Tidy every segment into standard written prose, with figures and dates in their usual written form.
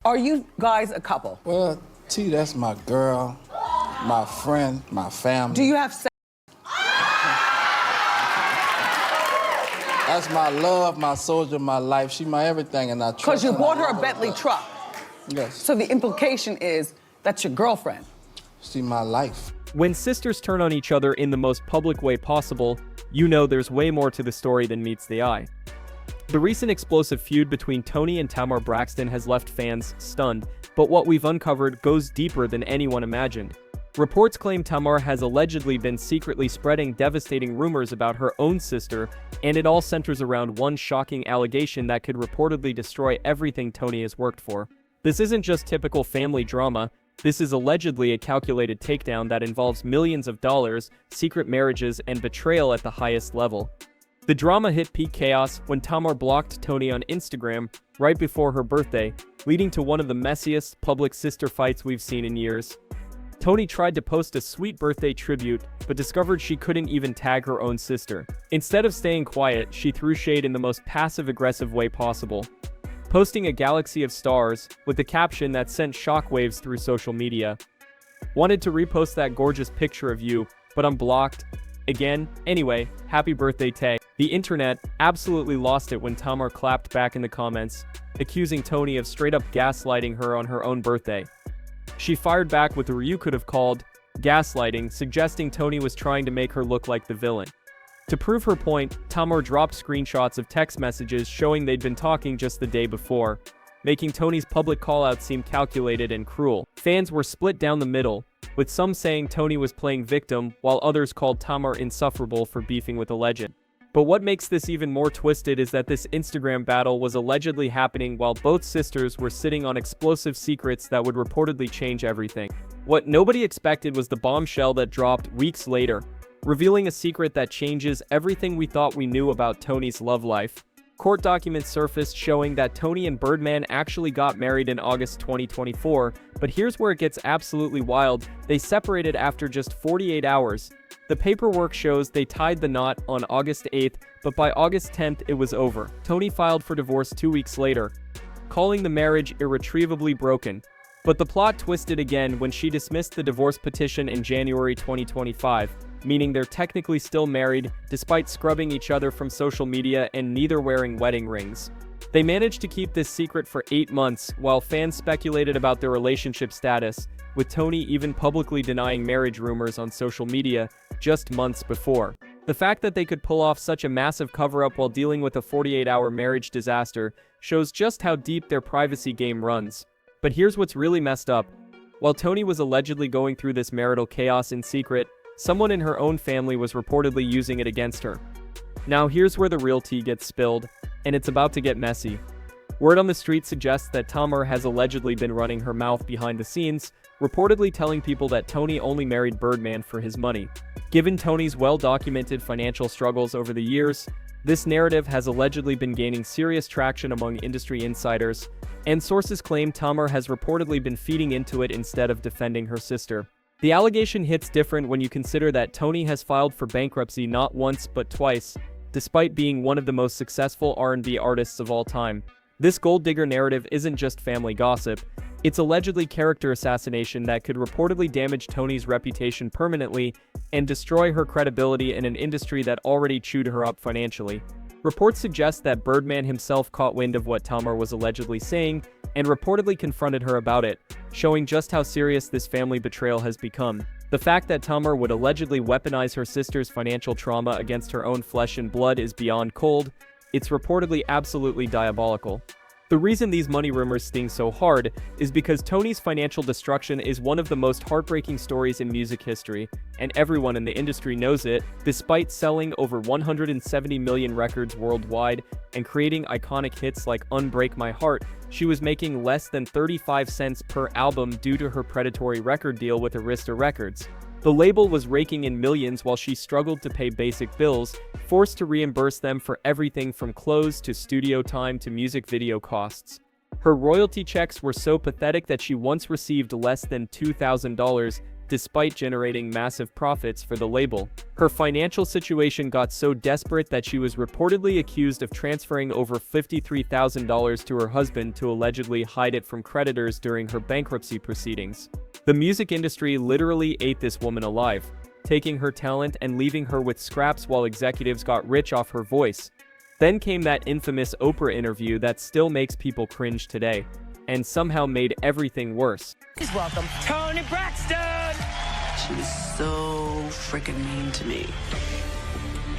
Are you guys a couple? Well, T, that's my girl, my friend, my family. Do you have sex? That's my love, my soldier, my life. She my everything, and I trust her. Because you bought her a Bentley truck. Yes. So the implication is that's your girlfriend. She my life. When sisters turn on each other in the most public way possible, you know there's way more to the story than meets the eye. The recent explosive feud between Toni and Tamar Braxton has left fans stunned, but what we've uncovered goes deeper than anyone imagined. Reports claim Tamar has allegedly been secretly spreading devastating rumors about her own sister, and it all centers around one shocking allegation that could reportedly destroy everything Toni has worked for. This isn't just typical family drama. This is allegedly a calculated takedown that involves millions of dollars, secret marriages, and betrayal at the highest level. The drama hit peak chaos when Tamar blocked Toni on Instagram right before her birthday, leading to one of the messiest public sister fights we've seen in years. Toni tried to post a sweet birthday tribute, but discovered she couldn't even tag her own sister. Instead of staying quiet, she threw shade in the most passive-aggressive way possible, posting a galaxy of stars with the caption that sent shockwaves through social media. Wanted to repost that gorgeous picture of you, but I'm blocked. Again, anyway, happy birthday, Tay. The internet absolutely lost it when Tamar clapped back in the comments, accusing Toni of straight up gaslighting her on her own birthday. She fired back with what you could have called gaslighting, suggesting Toni was trying to make her look like the villain. To prove her point, Tamar dropped screenshots of text messages showing they'd been talking just the day before, making Toni's public call-out seem calculated and cruel. Fans were split down the middle, with some saying Toni was playing victim, while others called Tamar insufferable for beefing with a legend. But what makes this even more twisted is that this Instagram battle was allegedly happening while both sisters were sitting on explosive secrets that would reportedly change everything. What nobody expected was the bombshell that dropped weeks later, revealing a secret that changes everything we thought we knew about Toni's love life. Court documents surfaced showing that Toni and Birdman actually got married in August 2024, but here's where it gets absolutely wild. They separated after just 48 hours. The paperwork shows they tied the knot on August 8th, but by August 10th it was over. Toni filed for divorce 2 weeks later, calling the marriage irretrievably broken. But the plot twisted again when she dismissed the divorce petition in January 2025, meaning they're technically still married despite scrubbing each other from social media and neither wearing wedding rings. They managed to keep this secret for 8 months while fans speculated about their relationship status, with Toni even publicly denying marriage rumors on social media just months before. The fact that they could pull off such a massive cover-up while dealing with a 48-hour marriage disaster shows just how deep their privacy game runs. But here's what's really messed up. While Toni was allegedly going through this marital chaos in secret, someone in her own family was reportedly using it against her. Now here's where the real tea gets spilled, and it's about to get messy. Word on the street suggests that Tamar has allegedly been running her mouth behind the scenes, reportedly telling people that Toni only married Birdman for his money. Given Toni's well-documented financial struggles over the years, this narrative has allegedly been gaining serious traction among industry insiders, and sources claim Tamar has reportedly been feeding into it instead of defending her sister. The allegation hits different when you consider that Toni has filed for bankruptcy not once but twice, despite being one of the most successful R&B artists of all time. This gold digger narrative isn't just family gossip, it's allegedly character assassination that could reportedly damage Toni's reputation permanently and destroy her credibility in an industry that already chewed her up financially. Reports suggest that Birdman himself caught wind of what Tamar was allegedly saying and reportedly confronted her about it, showing just how serious this family betrayal has become. The fact that Tamar would allegedly weaponize her sister's financial trauma against her own flesh and blood is beyond cold. It's reportedly absolutely diabolical. The reason these money rumors sting so hard is because Toni's financial destruction is one of the most heartbreaking stories in music history, and everyone in the industry knows it. Despite selling over 170 million records worldwide and creating iconic hits like Unbreak My Heart, she was making less than 35 cents per album due to her predatory record deal with Arista Records. The label was raking in millions while she struggled to pay basic bills, forced to reimburse them for everything from clothes to studio time to music video costs. Her royalty checks were so pathetic that she once received less than $2,000, despite generating massive profits for the label. Her financial situation got so desperate that she was reportedly accused of transferring over $53,000 to her husband to allegedly hide it from creditors during her bankruptcy proceedings. The music industry literally ate this woman alive, taking her talent and leaving her with scraps while executives got rich off her voice. Then came that infamous Oprah interview that still makes people cringe today, and somehow made everything worse. Please welcome Toni Braxton! She was so freaking mean to me.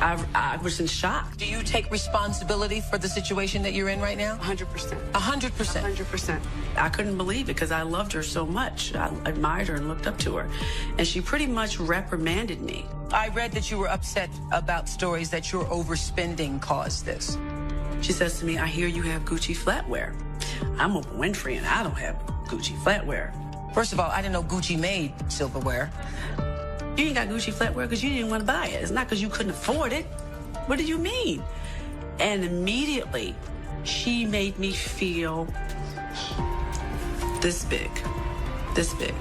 I was in shock. Do you take responsibility for the situation that you're in right now? 100%. 100%. 100%. I couldn't believe it because I loved her so much. I admired her and looked up to her. And she pretty much reprimanded me. I read that you were upset about stories that your overspending caused this. She says to me, I hear you have Gucci flatware. I'm Oprah Winfrey and I don't have Gucci flatware. First of all, I didn't know Gucci made silverware. You ain't got Gucci flatware because you didn't want to buy it. It's not because you couldn't afford it. What do you mean? And immediately, she made me feel this big, this big.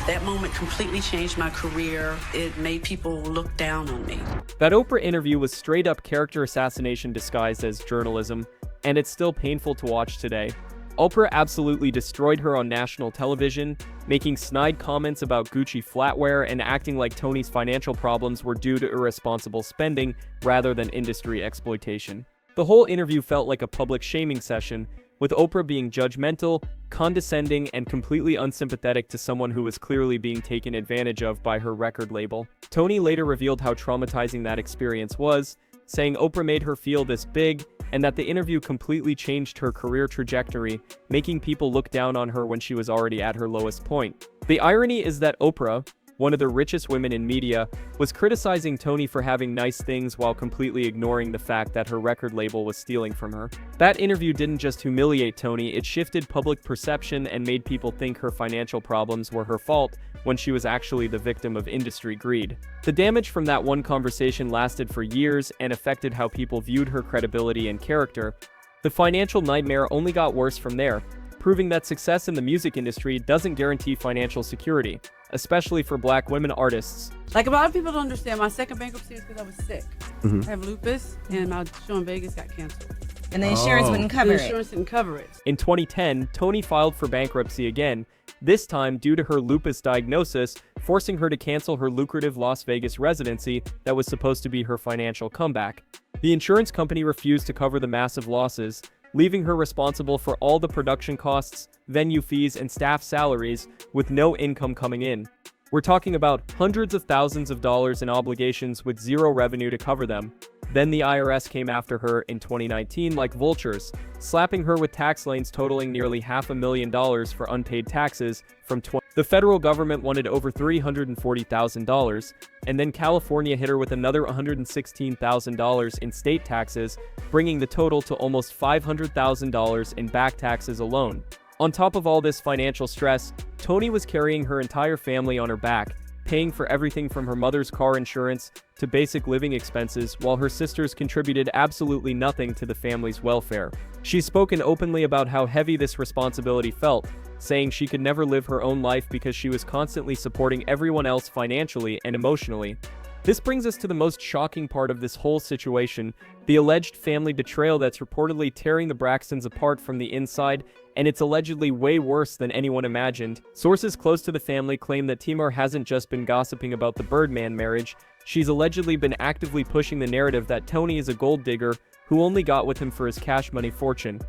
That moment completely changed my career. It made people look down on me. That Oprah interview was straight up character assassination disguised as journalism, and it's still painful to watch today. Oprah absolutely destroyed her on national television, making snide comments about Gucci flatware and acting like Toni's financial problems were due to irresponsible spending rather than industry exploitation. The whole interview felt like a public shaming session, with Oprah being judgmental, condescending, and completely unsympathetic to someone who was clearly being taken advantage of by her record label. Toni later revealed how traumatizing that experience was, saying Oprah made her feel this big, and that the interview completely changed her career trajectory, making people look down on her when she was already at her lowest point. The irony is that Oprah, one of the richest women in media, was criticizing Toni for having nice things while completely ignoring the fact that her record label was stealing from her. That interview didn't just humiliate Toni, it shifted public perception and made people think her financial problems were her fault when she was actually the victim of industry greed. The damage from that one conversation lasted for years and affected how people viewed her credibility and character. The financial nightmare only got worse from there, proving that success in the music industry doesn't guarantee financial security, especially for Black women artists. Like, a lot of people don't understand, my second bankruptcy is because I was sick. I have lupus, and my show in Vegas got canceled. And the insurance wouldn't cover The it. insurance didn't cover it. In 2010, Toni filed for bankruptcy again, this time due to her lupus diagnosis, forcing her to cancel her lucrative Las Vegas residency that was supposed to be her financial comeback. The insurance company refused to cover the massive losses, leaving her responsible for all the production costs, venue fees, and staff salaries, with no income coming in. We're talking about hundreds of thousands of dollars in obligations with zero revenue to cover them. Then the IRS came after her in 2019 like vultures, slapping her with tax liens totaling nearly $500,000 for unpaid taxes from The federal government wanted over $340,000, and then California hit her with another $116,000 in state taxes, bringing the total to almost $500,000 in back taxes alone. On top of all this financial stress, Toni was carrying her entire family on her back, paying for everything from her mother's car insurance to basic living expenses, while her sisters contributed absolutely nothing to the family's welfare. She's spoken openly about how heavy this responsibility felt, saying she could never live her own life because she was constantly supporting everyone else financially and emotionally. This brings us to the most shocking part of this whole situation, the alleged family betrayal that's reportedly tearing the Braxtons apart from the inside, and it's allegedly way worse than anyone imagined. Sources close to the family claim that Tamar hasn't just been gossiping about the Birdman marriage, she's allegedly been actively pushing the narrative that Toni is a gold digger who only got with him for his cash money fortune.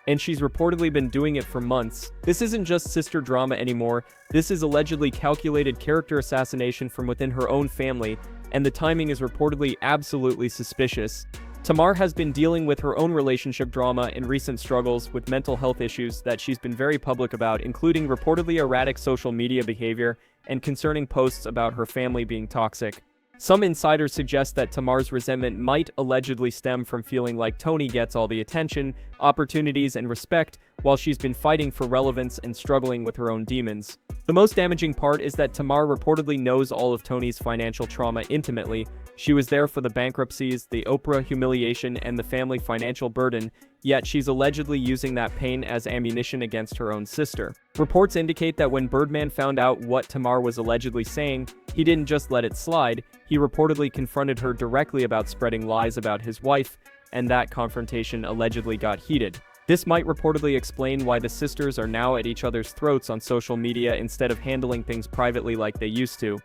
And she's reportedly been doing it for months. This isn't just sister drama anymore, this is allegedly calculated character assassination from within her own family, and the timing is reportedly absolutely suspicious. Tamar has been dealing with her own relationship drama and recent struggles with mental health issues that she's been very public about, including reportedly erratic social media behavior and concerning posts about her family being toxic. Some insiders suggest that Tamar's resentment might allegedly stem from feeling like Toni gets all the attention, opportunities, and respect, while she's been fighting for relevance and struggling with her own demons. The most damaging part is that Tamar reportedly knows all of Toni's financial trauma intimately. She was there for the bankruptcies, the Oprah humiliation, and the family financial burden, yet she's allegedly using that pain as ammunition against her own sister. Reports indicate that when Birdman found out what Tamar was allegedly saying, he didn't just let it slide, he reportedly confronted her directly about spreading lies about his wife, and that confrontation allegedly got heated. This might reportedly explain why the sisters are now at each other's throats on social media instead of handling things privately like they used to.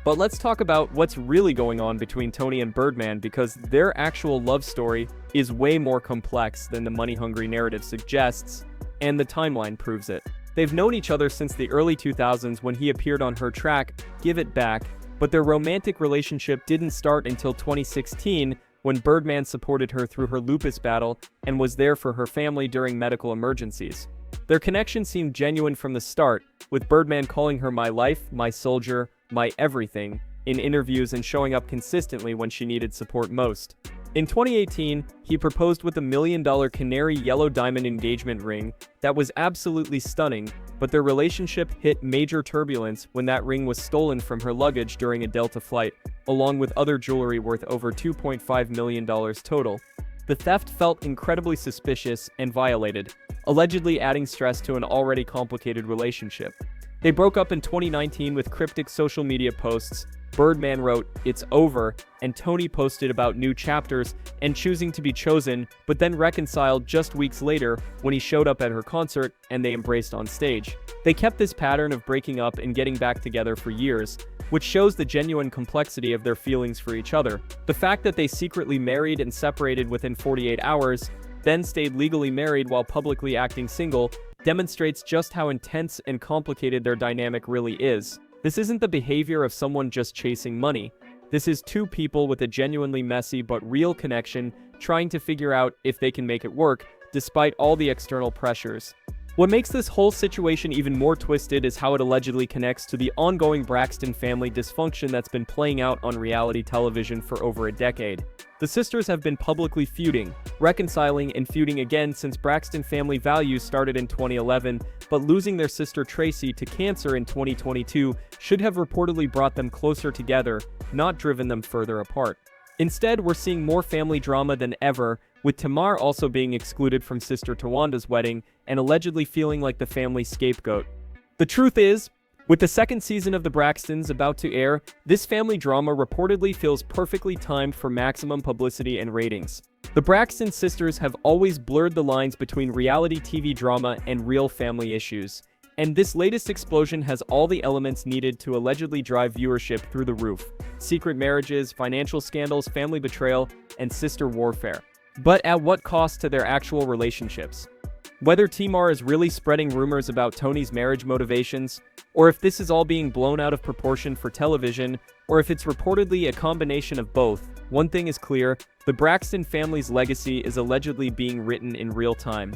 But let's talk about what's really going on between Toni and Birdman, because their actual love story is way more complex than the money-hungry narrative suggests, and the timeline proves it. They've known each other since the early 2000s when he appeared on her track, Give It Back, but their romantic relationship didn't start until 2016, when Birdman supported her through her lupus battle and was there for her family during medical emergencies. Their connection seemed genuine from the start, with Birdman calling her my life, my soldier, my everything, in interviews and showing up consistently when she needed support most. In 2018, he proposed with a $1 million canary yellow diamond engagement ring that was absolutely stunning, but their relationship hit major turbulence when that ring was stolen from her luggage during a Delta flight, along with other jewelry worth over $2.5 million total. The theft felt incredibly suspicious and violated, allegedly adding stress to an already complicated relationship. They broke up in 2019 with cryptic social media posts. Birdman wrote, "It's over," and Toni posted about new chapters and choosing to be chosen, but then reconciled just weeks later when he showed up at her concert and they embraced on stage. They kept this pattern of breaking up and getting back together for years, which shows the genuine complexity of their feelings for each other. The fact that they secretly married and separated within 48 hours, then stayed legally married while publicly acting single, demonstrates just how intense and complicated their dynamic really is. This isn't the behavior of someone just chasing money. This is two people with a genuinely messy but real connection trying to figure out if they can make it work, despite all the external pressures. What makes this whole situation even more twisted is how it allegedly connects to the ongoing Braxton family dysfunction that's been playing out on reality television for over a decade. The sisters have been publicly feuding, reconciling, and feuding again since Braxton family values started in 2011, but losing their sister Tracy to cancer in 2022 should have reportedly brought them closer together, not driven them further apart. Instead, we're seeing more family drama than ever, with Tamar also being excluded from sister Tawanda's wedding and allegedly feeling like the family scapegoat. The truth is, with the second season of The Braxtons about to air, this family drama reportedly feels perfectly timed for maximum publicity and ratings. The Braxton sisters have always blurred the lines between reality TV drama and real family issues, and this latest explosion has all the elements needed to allegedly drive viewership through the roof: secret marriages, financial scandals, family betrayal, and sister warfare. But at what cost to their actual relationships? Whether Tamar is really spreading rumors about Toni's marriage motivations, or if this is all being blown out of proportion for television, or if it's reportedly a combination of both, one thing is clear: the Braxton family's legacy is allegedly being written in real time,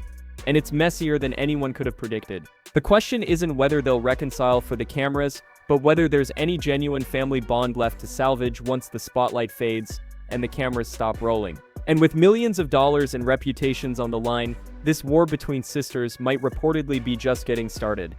and it's messier than anyone could have predicted. The question isn't whether they'll reconcile for the cameras, but whether there's any genuine family bond left to salvage once the spotlight fades and the cameras stop rolling. And with millions of dollars and reputations on the line, this war between sisters might reportedly be just getting started.